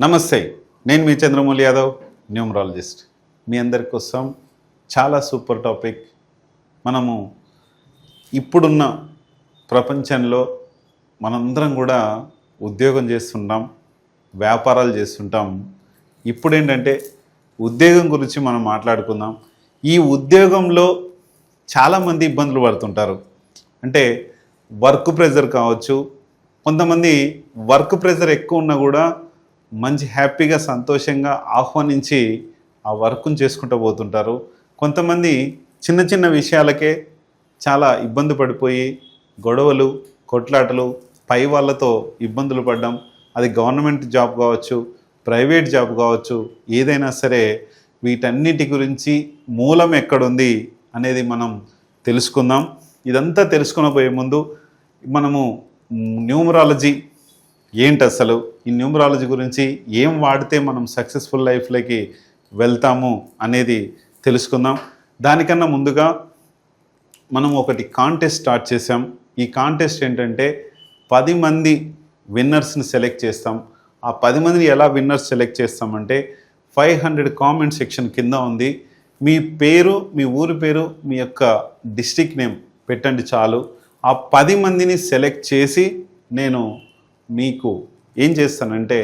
నమస్తే, నేను మీ చంద్రమౌళి యాదవ్, న్యూమరాలజిస్ట్. మీ అందరి కోసం చాలా సూపర్ టాపిక్. మనము ఇప్పుడున్న ప్రపంచంలో మనందరం కూడా ఉద్యోగం చేస్తుంటాం, వ్యాపారాలు చేస్తుంటాం. ఇప్పుడు ఏంటంటే ఉద్యోగం గురించి మనం మాట్లాడుకుందాం. ఈ ఉద్యోగంలో చాలామంది ఇబ్బందులు పడుతుంటారు. అంటే వర్క్ ప్రెజర్ కావచ్చు, కొంతమంది వర్క్ ప్రెజర్ ఎక్కువ ఉన్నా కూడా మంచి హ్యాపీగా సంతోషంగా ఆహ్వానించి ఆ వర్క్ను చేసుకుంటూ పోతుంటారు. కొంతమంది చిన్న చిన్న విషయాలకే చాలా ఇబ్బంది పడిపోయి గొడవలు, కొట్లాటలు, పై వాళ్ళతో ఇబ్బందులు పడడం, అది గవర్నమెంట్ జాబ్ కావచ్చు, ప్రైవేట్ జాబ్ కావచ్చు, ఏదైనా సరే వీటన్నిటి గురించి మూలం ఎక్కడుంది అనేది మనం తెలుసుకుందాం. ఇదంతా తెలుసుకునబోయే ముందు మనము న్యూమరాలజీ ఏంటి, అసలు ఈ న్యూమరాలజీ గురించి ఏం వాడితే మనం సక్సెస్ఫుల్ లైఫ్లోకి వెళ్తాము అనేది తెలుసుకుందాం. దానికన్నా ముందుగా మనం ఒకటి కాంటెస్ట్ స్టార్ట్ చేసాం. ఈ కాంటెస్ట్ ఏంటంటే 10 మంది విన్నర్స్ని సెలెక్ట్ చేస్తాం. ఆ 10 మందిని ఎలా విన్నర్స్ సెలెక్ట్ చేస్తామంటే 500 కామెంట్ సెక్షన్ కింద ఉంది. మీ పేరు, మీ ఊరి పేరు, మీ యొక్క డిస్ట్రిక్ట్ నేమ్ పెట్టండి చాలు. ఆ 10 మందిని సెలెక్ట్ చేసి నేను మీకు ఏం చేస్తానంటే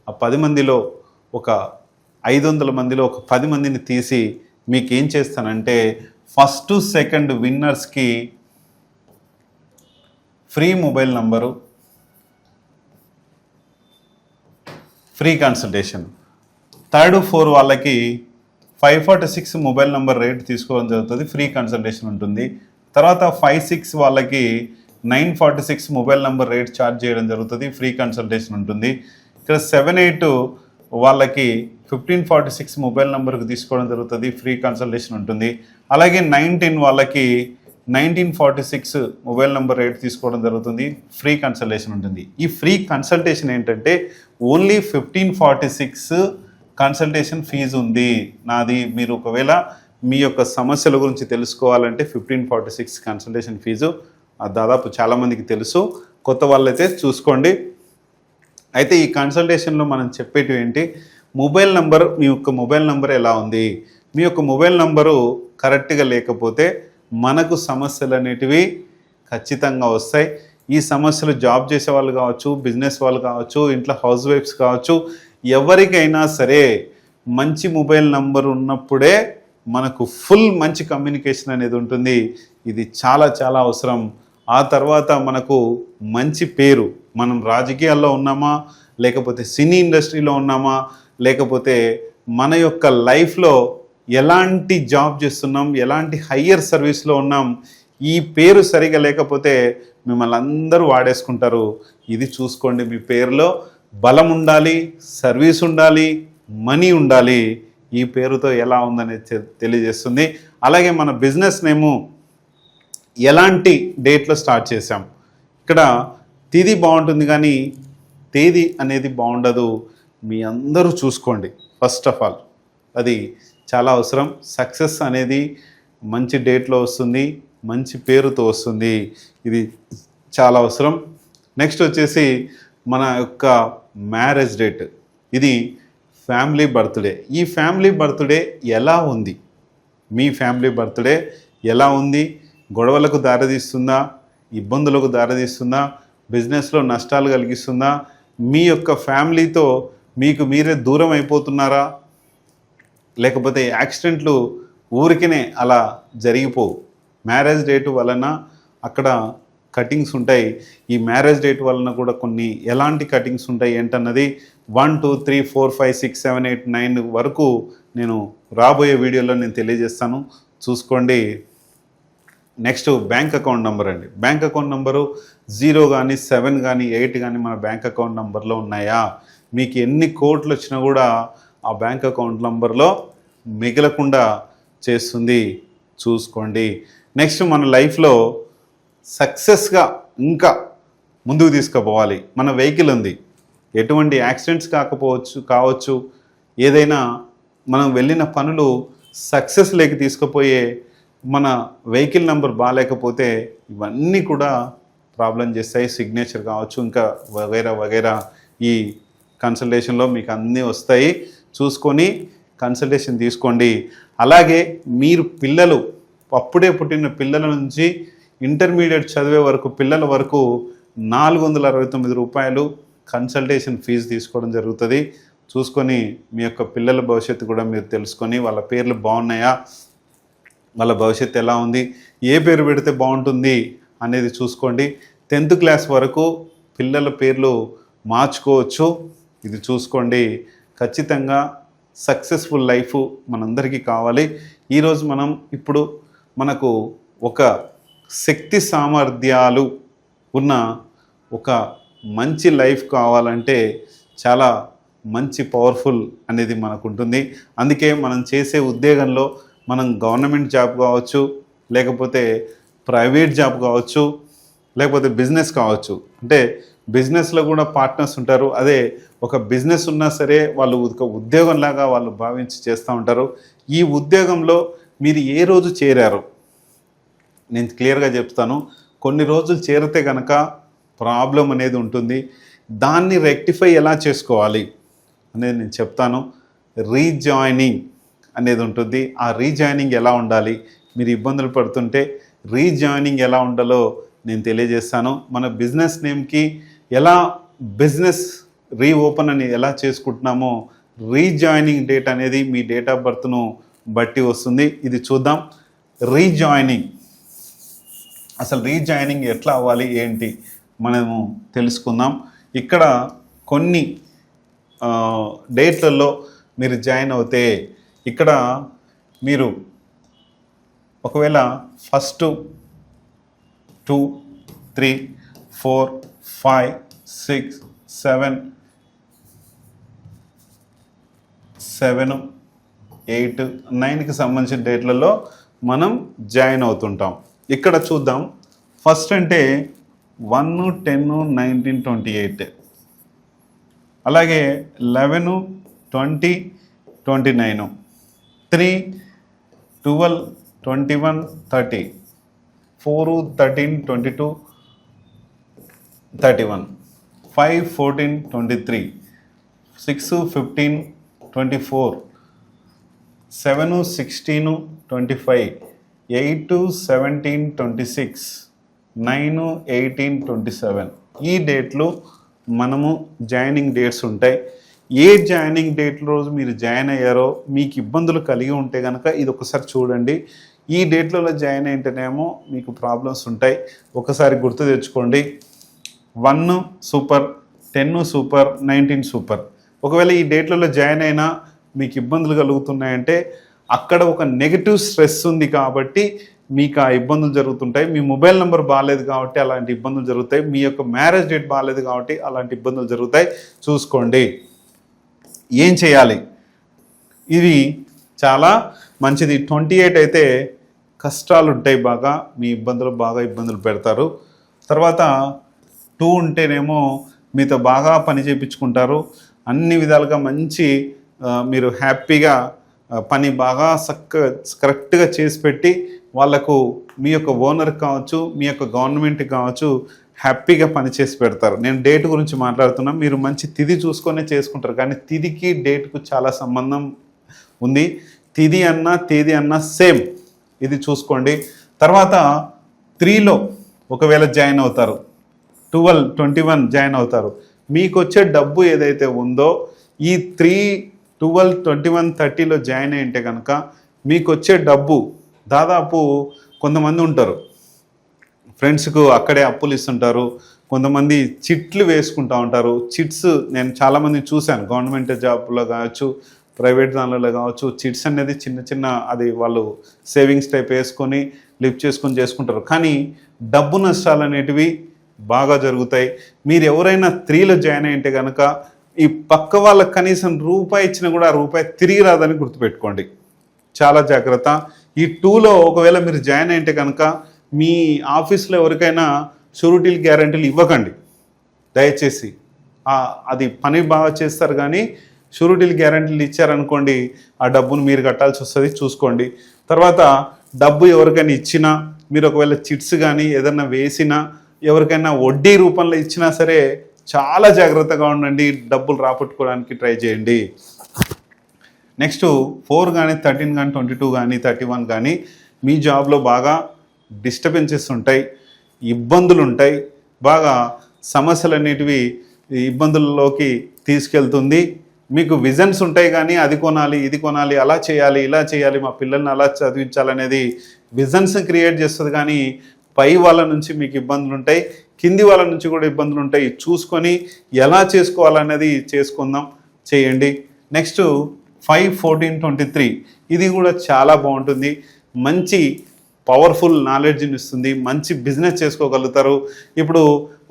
ఆ 10 మందిలో ఒక 500 మందిలో ఒక 10 మందిని తీసి మీకు ఏం చేస్తానంటే ఫస్ట్ సెకండ్ విన్నర్స్కి free mobile number, free consultation. 3rd 4 వాళ్ళకి 546 మొబైల్ నెంబర్ రేట్ తీసుకోవడం జరుగుతుంది, ఫ్రీ కన్సల్టేషన్ ఉంటుంది. తర్వాత 5-6 వాళ్ళకి 946 మొబైల్ నెంబర్ రేట్ ఛార్జ్ చేయడం జరుగుతుంది, ఫ్రీ కన్సల్టేషన్ ఉంటుంది. ఇక్కడ 7-8 వాళ్ళకి 1546 మొబైల్ నెంబర్కి తీసుకోవడం జరుగుతుంది, ఫ్రీ కన్సల్టేషన్ ఉంటుంది. అలాగే 9-10 వాళ్ళకి 1946 మొబైల్ నెంబర్ రేట్ తీసుకోవడం జరుగుతుంది, ఫ్రీ కన్సల్టేషన్ ఉంటుంది. ఈ ఫ్రీ కన్సల్టేషన్ ఏంటంటే ఓన్లీ 1546 కన్సల్టేషన్ ఫీజు ఉంది నాది. మీరు ఒకవేళ మీ యొక్క సమస్యల గురించి తెలుసుకోవాలంటే 1546 కన్సల్టేషన్ ఫీజు దాదాపు చాలామందికి తెలుసు, కొత్త వాళ్ళైతే చూసుకోండి. అయితే ఈ కన్సల్టేషన్లో మనం చెప్పేటివి ఏంటి, మొబైల్ నంబర్, మీ యొక్క మొబైల్ నంబర్ ఎలా ఉంది, మీ యొక్క మొబైల్ నంబరు కరెక్ట్గా లేకపోతే మనకు సమస్యలు అనేటివి ఖచ్చితంగా వస్తాయి. ఈ సమస్యలు జాబ్ చేసే వాళ్ళు కావచ్చు, బిజినెస్ వాళ్ళు కావచ్చు, ఇంట్లో హౌస్ వైఫ్స్ కావచ్చు, ఎవరికైనా సరే మంచి మొబైల్ నంబర్ ఉన్నప్పుడే మనకు ఫుల్ మంచి కమ్యూనికేషన్ అనేది ఉంటుంది. ఇది చాలా చాలా అవసరం. ఆ తర్వాత మనకు మంచి పేరు, మనం రాజకీయాల్లో ఉన్నామా, లేకపోతే సినీ ఇండస్ట్రీలో ఉన్నామా, లేకపోతే మన యొక్క లైఫ్లో ఎలాంటి జాబ్ చేస్తున్నాం, ఎలాంటి హయ్యర్ సర్వీస్లో ఉన్నాం, ఈ పేరు సరిగా లేకపోతే మిమ్మల్ని అందరూ వాడేసుకుంటారు. ఇది చూసుకోండి. మీ పేరులో బలం ఉండాలి, సర్వీస్ ఉండాలి, మనీ ఉండాలి. ఈ పేరుతో ఎలా ఉందనేది తెలియజేస్తుంది. అలాగే మన బిజినెస్ నేము ఎలాంటి డేట్లో స్టార్ట్ చేసాం, ఇక్కడ తేదీ బాగుంటుంది కానీ తేదీ అనేది బాగుండదు. మీ అందరూ చూసుకోండి. ఫస్ట్ ఆఫ్ ఆల్ అది చాలా అవసరం. సక్సెస్ అనేది మంచి డేట్లో వస్తుంది, మంచి పేరుతో వస్తుంది. ఇది చాలా అవసరం. నెక్స్ట్ వచ్చేసి మన యొక్క మ్యారేజ్ డేట్, ఇది ఫ్యామిలీ బర్త్డే. ఈ ఫ్యామిలీ బర్త్డే ఎలా ఉంది, మీ ఫ్యామిలీ బర్త్డే ఎలా ఉంది, గొడవలకు దారితీస్తుందా, ఇబ్బందులకు దారితీస్తుందా, బిజినెస్లో నష్టాలు కలిగిస్తుందా, మీ యొక్క ఫ్యామిలీతో మీకు మీరే దూరం అయిపోతున్నారా, లేకపోతే యాక్సిడెంట్లు ఊరికనే అలా జరిగిపోవు. మ్యారేజ్ డేట్ వలన అక్కడ కటింగ్స్ ఉంటాయి. ఈ మ్యారేజ్ డేట్ వలన కూడా కొన్ని ఎలాంటి కటింగ్స్ ఉంటాయి ఏంటన్నది 1 2 3 4 5 6 7 8 9 వరకు నేను రాబోయే వీడియోలో నేను తెలియజేస్తాను, చూసుకోండి. నెక్స్ట్ బ్యాంక్ అకౌంట్ నెంబర్ అండి. బ్యాంక్ అకౌంట్ నెంబరు 0 కానీ 7 కానీ 8 కానీ మన బ్యాంక్ అకౌంట్ నెంబర్లో ఉన్నాయా, మీకు ఎన్ని కోట్లు వచ్చినా కూడా ఆ బ్యాంక్ అకౌంట్ నెంబర్లో మిగలకుండా చేస్తుంది, చూసుకోండి. నెక్స్ట్ మన లైఫ్లో సక్సెస్గా ఇంకా ముందుకు తీసుకుపోవాలి. మన వెహికల్ ఉంది, ఎటువంటి యాక్సిడెంట్స్ కావచ్చు, ఏదైనా మనం వెళ్ళిన పనులు సక్సెస్ లేక తీసుకుపోయే మన వెహికల్ నెంబర్ బాగాలేకపోతే ఇవన్నీ కూడా ప్రాబ్లం చేస్తాయి. సిగ్నేచర్ కావచ్చు, ఇంకా వగైరా వగైరా ఈ కన్సల్టేషన్లో మీకు అన్నీ వస్తాయి. చూసుకొని కన్సల్టేషన్ తీసుకోండి. అలాగే మీరు పిల్లలు అప్పుడే పుట్టిన పిల్లల నుంచి ఇంటర్మీడియట్ చదివే వరకు పిల్లల వరకు 469 రూపాయలు కన్సల్టేషన్ ఫీజు తీసుకోవడం జరుగుతుంది. చూసుకొని మీ యొక్క పిల్లల భవిష్యత్తు కూడా మీరు తెలుసుకొని వాళ్ళ పేర్లు బాగున్నాయా, వాళ్ళ భవిష్యత్తు ఎలా ఉంది, ఏ పేరు పెడితే బాగుంటుంది అనేది చూసుకోండి. 10th క్లాస్ వరకు పిల్లల పేర్లు మార్చుకోవచ్చు. ఇది చూసుకోండి. ఖచ్చితంగా సక్సెస్ఫుల్ లైఫ్ మనందరికీ కావాలి. ఈరోజు మనం ఇప్పుడు మనకు ఒక శక్తి సామర్థ్యాలు ఉన్న ఒక మంచి లైఫ్ కావాలంటే చాలా మంచి పవర్ఫుల్ అనేది మనకు ఉంటుంది. అందుకే మనం చేసే ఉద్యోగంలో మనం గవర్నమెంట్ జాబ్ కావచ్చు, లేకపోతే ప్రైవేట్ జాబ్ కావచ్చు, లేకపోతే బిజినెస్ కావచ్చు. అంటే బిజినెస్లో కూడా పార్ట్నర్స్ ఉంటారు. అదే ఒక బిజినెస్ ఉన్నా సరే వాళ్ళు ఒక ఉద్యోగంలాగా వాళ్ళు భావించి చేస్తూ ఉంటారు. ఈ ఉద్యోగంలో మీరు ఏ రోజు చేరారు నేను క్లియర్గా చెప్తాను. కొన్ని రోజులు చేరితే కనుక ప్రాబ్లం అనేది ఉంటుంది. దాన్ని రెక్టిఫై ఎలా చేసుకోవాలి అనేది నేను చెప్తాను. రీజాయినింగ్ అనేది ఉంటుంది. ఆ రీజాయినింగ్ ఎలా ఉండాలి, మీరు ఇబ్బందులు పడుతుంటే రీజాయినింగ్ ఎలా ఉండాలో నేను తెలియజేస్తాను. మన బిజినెస్ నేమ్కి ఎలా బిజినెస్ రీఓపెన్ అని ఎలా చేసుకుంటున్నామో రీజాయినింగ్ డేట్ అనేది మీ డేట్ ఆఫ్ బర్త్ను బట్టి వస్తుంది. ఇది చూద్దాం. రీజాయినింగ్, అసలు రీజాయినింగ్ ఎట్లా అవ్వాలి ఏంటి మనము తెలుసుకుందాం. ఇక్కడ కొన్ని డేట్లలో మీరు జాయిన్ అవుతే ఇక్కడ మీరు ఒకవేళ 1, 2, 3, 4, 5, 6, 7, 8, 9కి సంబంధించిన డేట్లలో మనం జాయిన్ అవుతుంటాం. ఇక్కడ చూద్దాం. ఫస్ట్ అంటే 1, 10, 19, 28, అలాగే 11, 20, 29, 3, 12, 21, 30, 4, 13, 22, 31, 5, 14, 23, 6, 15, 24, 7, 16, 25, 8, 17, 26, 9, 18, 27. ఈ డేట్లు మనము జాయినింగ్ డేట్స్ ఉంటాయి. ఏ జాయినింగ్ డేట్ రోజు మీరు జాయిన్ అయ్యారో మీకు ఇబ్బందులు కలిగి ఉంటే కనుక ఇది ఒకసారి చూడండి. ఈ డేట్లలో జాయిన్ అయితేనేమో మీకు ప్రాబ్లమ్స్ ఉంటాయి. ఒకసారి గుర్తు తెచ్చుకోండి. 1 సూపర్, 10 సూపర్, 19 సూపర్. ఒకవేళ ఈ డేట్లలో జాయిన్ అయినా మీకు ఇబ్బందులు కలుగుతున్నాయంటే అక్కడ ఒక నెగిటివ్ స్ట్రెస్ ఉంది కాబట్టి మీకు ఆ ఇబ్బందులు జరుగుతుంటాయి. మీ మొబైల్ నెంబర్ బాగాలేదు కాబట్టి అలాంటి ఇబ్బందులు జరుగుతాయి. మీ యొక్క మ్యారేజ్ డేట్ బాగాలేదు కాబట్టి అలాంటి ఇబ్బందులు జరుగుతాయి. చూసుకోండి ఏం చేయాలి. ఇది చాలా మంచిది. 28 అయితే కష్టాలు ఉంటాయి, బాగా మీ ఇబ్బందులు పెడతారు. తర్వాత 2 ఉంటేనేమో మీతో బాగా పని చేయించుకుంటారు. అన్ని విధాలుగా మంచి మీరు హ్యాపీగా పని బాగా కరెక్ట్గా చేసి పెట్టి వాళ్ళకు మీ యొక్క ఓనర్కి కావచ్చు, మీ యొక్క గవర్నమెంట్కి కావచ్చు హ్యాపీగా పని చేసి పెడతారు. నేను డేట్ గురించి మాట్లాడుతున్నా. మీరు మంచి తిథి చూసుకొనే చేసుకుంటారు, కానీ తిథికి డేట్కు చాలా సంబంధం ఉంది. తిథి అన్నా తేదీ అన్నా సేమ్. ఇది చూసుకోండి. తర్వాత 3లో ఒకవేళ జాయిన్ అవుతారు, 12, 21 జాయిన్ అవుతారు. మీకు వచ్చే డబ్బు ఏదైతే ఉందో ఈ 3, 12, 21, 30లో జాయిన్ అయ్యింటే కనుక మీకు వచ్చే డబ్బు దాదాపు కొంతమంది ఉంటారు ఫ్రెండ్స్కు అక్కడే అప్పులు ఇస్తుంటారు, కొంతమంది చిట్లు వేసుకుంటూ ఉంటారు. చిట్స్ నేను చాలామంది చూశాను, గవర్నమెంట్ జాబ్లో కావచ్చు, ప్రైవేట్ దానిలో కావచ్చు. చిట్స్ అనేది చిన్న అది వాళ్ళు సేవింగ్స్ టైప్ వేసుకొని లిఫ్ట్ చేసుకుంటారు. కానీ డబ్బు నష్టాలు అనేటివి బాగా జరుగుతాయి. మీరు ఎవరైనా 3లో జాయిన్ అయ్యింటే కనుక ఈ పక్క వాళ్ళకి కనీసం రూపాయి ఇచ్చినా కూడా ఆ రూపాయి తిరిగి రాదని గుర్తుపెట్టుకోండి. చాలా జాగ్రత్త. ఈ 2లో ఒకవేళ మీరు జాయిన్ అయ్యింటే కనుక మీ ఆఫీస్లో ఎవరికైనా షూరిటీలు గ్యారంటీలు ఇవ్వకండి దయచేసి. అది పని బాగా చేస్తారు, కానీ షూరిటీలు గ్యారంటీలు ఇచ్చారనుకోండి ఆ డబ్బును మీరు కట్టాల్సి వస్తుంది. చూసుకోండి. తర్వాత డబ్బు ఎవరికైనా ఇచ్చినా, మీరు ఒకవేళ చిట్స్ కానీ ఏదన్నా వేసినా, ఎవరికైనా వడ్డీ రూపంలో ఇచ్చినా సరే చాలా జాగ్రత్తగా ఉండండి, డబ్బులు రాబట్టుకోవడానికి ట్రై చేయండి. నెక్స్ట్ 4 కానీ 13 కానీ 22 కానీ 31 కానీ మీ జాబ్లో బాగా డిస్టర్బెన్సెస్ ఉంటాయి, ఇబ్బందులు ఉంటాయి, బాగా సమస్యలు అనేటివి ఇబ్బందుల్లోకి తీసుకెళ్తుంది. మీకు విజన్స్ ఉంటాయి కానీ అది కొనాలి, ఇది కొనాలి, అలా చేయాలి, ఇలా చేయాలి, మా పిల్లల్ని అలా చదివించాలనేది విజన్స్ క్రియేట్ చేస్తుంది. కానీ పై వాళ్ళ నుంచి మీకు ఇబ్బందులు ఉంటాయి, కింది వాళ్ళ నుంచి కూడా ఇబ్బందులు ఉంటాయి. చూసుకొని ఎలా చేసుకోవాలనేది చేసుకుందాం, చేయండి. నెక్స్ట్ 5, 14, 23 ఇది కూడా చాలా బాగుంటుంది. మంచి పవర్ఫుల్ నాలెడ్జ్ని ఇస్తుంది, మంచి బిజినెస్ చేసుకోగలుగుతారు. ఇప్పుడు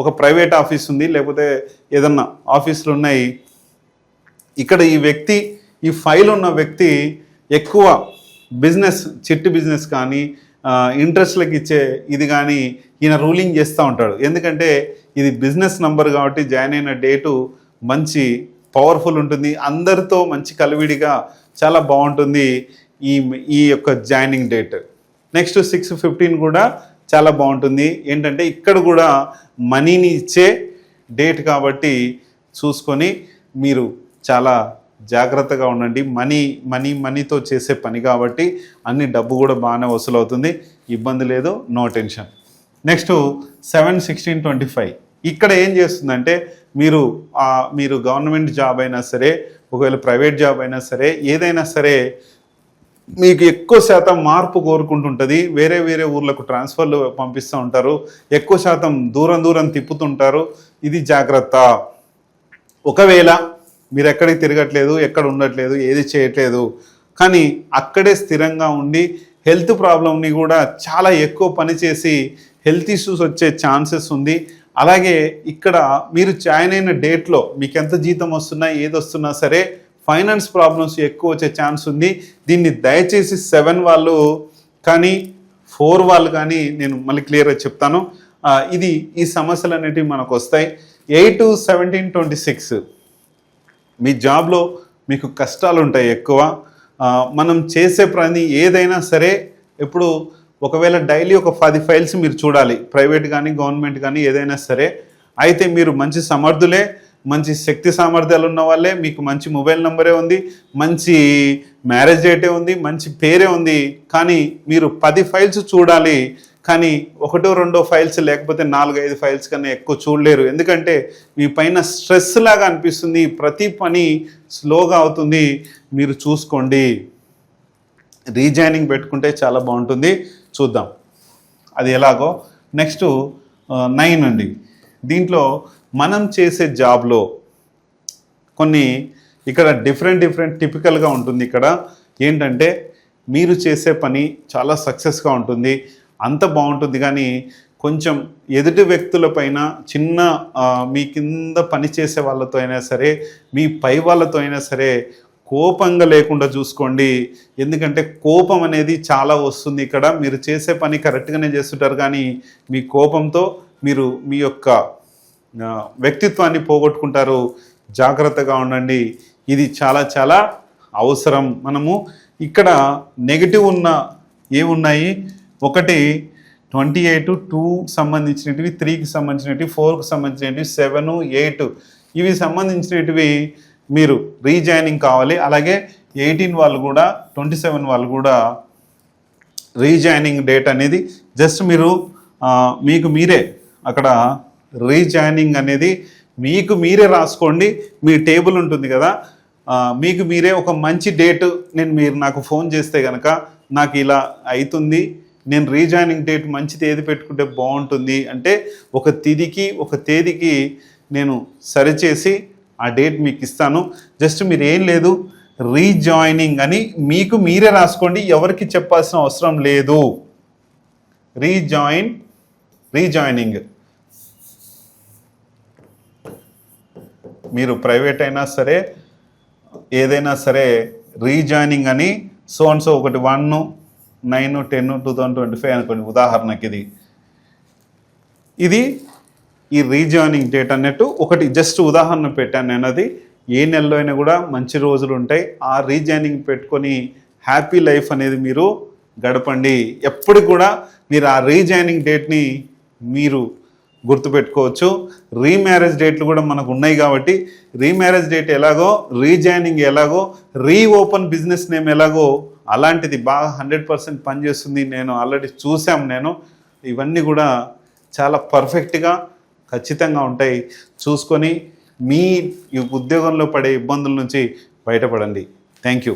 ఒక ప్రైవేట్ ఆఫీస్ ఉంది, లేకపోతే ఏదన్నా ఆఫీసులు ఉన్నాయి. ఇక్కడ ఈ వ్యక్తి, ఈ ఫైల్ ఉన్న వ్యక్తి ఎక్కువ బిజినెస్, చిట్టి బిజినెస్ కానీ ఇంట్రెస్ట్లకు ఇచ్చే ఇది కానీ ఈయన రూలింగ్ చేస్తూ ఉంటాడు. ఎందుకంటే ఇది బిజినెస్ నంబర్ కాబట్టి జాయిన్ అయిన డేటు మంచి పవర్ఫుల్ ఉంటుంది, అందరితో మంచి కలివిడిగా చాలా బాగుంటుంది ఈ యొక్క జాయినింగ్ డేట్. నెక్స్ట్ 6/15 కూడా చాలా బాగుంటుంది. ఏంటంటే ఇక్కడ కూడా మనీని ఇచ్చే డేట్ కాబట్టి చూసుకొని మీరు చాలా జాగ్రత్తగా ఉండండి. మనీతో చేసే పని కాబట్టి అన్ని డబ్బు కూడా బాగానే వసూలు అవుతుంది, ఇబ్బంది లేదు, నో టెన్షన్. నెక్స్ట్ 7, 16, 25 ఇక్కడ ఏం చేస్తుందంటే మీరు గవర్నమెంట్ జాబ్ అయినా సరే, ఒకవేళ ప్రైవేట్ జాబ్ అయినా సరే, ఏదైనా సరే మీకు ఎక్కువ శాతం మార్పు కోరుకుంటుంటుంది. వేరే వేరే ఊర్లకు ట్రాన్స్ఫర్లు పంపిస్తూ ఉంటారు, ఎక్కువ శాతం దూరం తిప్పుతుంటారు. ఇది జాగ్రత్త. ఒకవేళ మీరు ఎక్కడికి తిరగట్లేదు, ఎక్కడ ఉండట్లేదు, ఏది చేయట్లేదు, కానీ అక్కడే స్థిరంగా ఉండి హెల్త్ ప్రాబ్లమ్ని కూడా చాలా ఎక్కువ పని చేసి హెల్త్ ఇష్యూస్ వచ్చే ఛాన్సెస్ ఉంది. అలాగే ఇక్కడ మీరు జాయిన్ అయిన డేట్లో మీకు ఎంత జీతం వస్తున్నా, ఏది వస్తున్నా సరే ఫైనాన్స్ ప్రాబ్లమ్స్ ఎక్కువ వచ్చే ఛాన్స్ ఉంది. దీన్ని దయచేసి 7 వాళ్ళు కానీ 4 వాళ్ళు కానీ, నేను మళ్ళీ క్లియర్గా చెప్తాను, ఈ సమస్యలు అనేటివి మనకు వస్తాయి. 8, 17, 26 మీ జాబ్లో మీకు కష్టాలు ఉంటాయి ఎక్కువ. మనం చేసే పని ఏదైనా సరే ఇప్పుడు ఒకవేళ డైలీ ఒక 10 ఫైల్స్ మీరు చూడాలి, ప్రైవేట్ కానీ గవర్నమెంట్ కానీ ఏదైనా సరే. అయితే మీరు మంచి సమర్థులే, మంచి శక్తి సామర్థ్యాలు ఉన్న వాళ్ళే, మీకు మంచి మొబైల్ నెంబరే ఉంది, మంచి మ్యారేజ్ డేటే ఉంది, మంచి పేరే ఉంది. కానీ మీరు 10 ఫైల్స్ చూడాలి, కానీ 1, 2 ఫైల్స్ లేకపోతే 4, 5 ఫైల్స్ కన్నా ఎక్కువ చూడలేరు. ఎందుకంటే మీ పైన స్ట్రెస్ లాగా అనిపిస్తుంది, ప్రతి పని స్లోగా అవుతుంది. మీరు చూసుకోండి, రీజాయినింగ్ పెట్టుకుంటే చాలా బాగుంటుంది. చూద్దాం అది ఎలాగో. నెక్స్ట్ 9 అండి. దీంట్లో మనం చేసే జాబ్లో కొన్ని ఇక్కడ డిఫరెంట్ టిపికల్గా ఉంటుంది. ఇక్కడ ఏంటంటే మీరు చేసే పని చాలా సక్సెస్గా ఉంటుంది, అంత బాగుంటుంది. కానీ కొంచెం ఎదుటి వ్యక్తులపైన చిన్న మీ కింద పని చేసే వాళ్ళతో అయినా సరే, మీ పై వాళ్ళతో అయినా సరే కోపంగా లేకుండా చూసుకోండి. ఎందుకంటే కోపం అనేది చాలా వస్తుంది. ఇక్కడ మీరు చేసే పని కరెక్ట్గానే చేస్తుంటారు, కానీ మీ కోపంతో మీరు మీ యొక్క వ్యక్తిత్వాన్ని పోగొట్టుకుంటారు. జాగ్రత్తగా ఉండండి, ఇది చాలా చాలా అవసరం. మనము ఇక్కడ నెగిటివ్ ఏమున్నాయి, ఒకటి 28, 2 సంబంధించినవి, 3కి సంబంధించినవి, 4కి సంబంధించినవి, 7, 8 ఇవి సంబంధించినవి మీరు రీజాయినింగ్ కావాలి. అలాగే 18 వాళ్ళు కూడా, 27 వాళ్ళు కూడా రీజాయినింగ్ డేట్ అనేది జస్ట్ మీరు మీకు మీరే అక్కడ రీజాయినింగ్ అనేది మీకు మీరే రాసుకోండి. మీ టేబుల్ ఉంటుంది కదా, మీకు మీరే ఒక మంచి డేట్ మీరు నాకు ఫోన్ చేస్తే కనుక నాకు ఇలా అవుతుంది, నేను రీజాయినింగ్ డేట్ మంచి తేదీ పెట్టుకుంటే బాగుంటుంది అంటే ఒక తేదీకి నేను సరిచేసి ఆ డేట్ మీకు ఇస్తాను. జస్ట్ మీరు ఏం లేదు, రీజాయినింగ్ అని మీకు మీరే రాసుకోండి, ఎవరికి చెప్పాల్సిన అవసరం లేదు. రీజాయినింగ్ మీరు ప్రైవేట్ అయినా సరే ఏదైనా సరే రీజాయినింగ్ అని సో అండ్ సో ఒకటి 1, 9, 10, 2025 అనుకోండి ఉదాహరణకి. ఇది ఈ రీజాయినింగ్ డేట్ అన్నట్టు ఒకటి జస్ట్ ఉదాహరణ పెట్టాను నేను. అది ఏ నెలలో అయినా కూడా మంచి రోజులు ఉంటాయి. ఆ రీజాయినింగ్ పెట్టుకొని హ్యాపీ లైఫ్ అనేది మీరు గడపండి. ఎప్పుడు కూడా మీరు ఆ రీజాయినింగ్ డేట్ని మీరు గుర్తుపెట్టుకోవచ్చు. రీమ్యారేజ్ డేట్లు కూడా మనకు ఉన్నాయి కాబట్టి రీమ్యారేజ్ డేట్ ఎలాగో, రీజాయినింగ్ ఎలాగో, రీఓపెన్ బిజినెస్ నేమ్ ఎలాగో అలాంటిది బాగా 100% పనిచేస్తుంది. నేను ఆల్రెడీ చూసాం. ఇవన్నీ కూడా చాలా పర్ఫెక్ట్గా ఖచ్చితంగా ఉంటాయి. చూసుకొని మీ ఈ ఉద్యోగంలో పడే ఇబ్బందుల నుంచి బయటపడండి. Thank you.